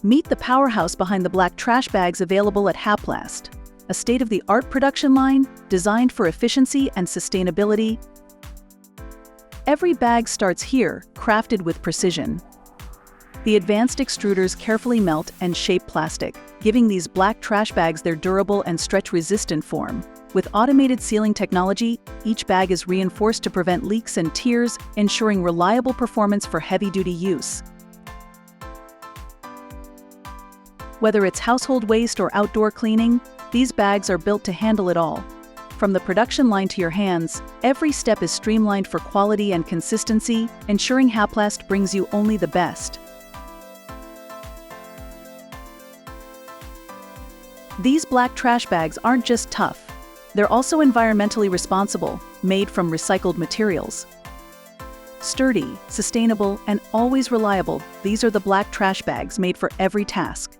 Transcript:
Meet the powerhouse behind the black trash bags available at Haplast, a state-of-the-art production line designed for efficiency and sustainability. Every bag starts here, crafted with precision. The advanced extruders carefully melt and shape plastic, giving these black trash bags their durable and stretch-resistant form. With automated sealing technology, each bag is reinforced to prevent leaks and tears, ensuring reliable performance for heavy-duty use. Whether it's household waste or outdoor cleaning, these bags are built to handle it all. From the production line to your hands, every step is streamlined for quality and consistency, ensuring Haplast brings you only the best. These black trash bags aren't just tough. They're also environmentally responsible, made from recycled materials. Sturdy, sustainable, and always reliable, these are the black trash bags made for every task.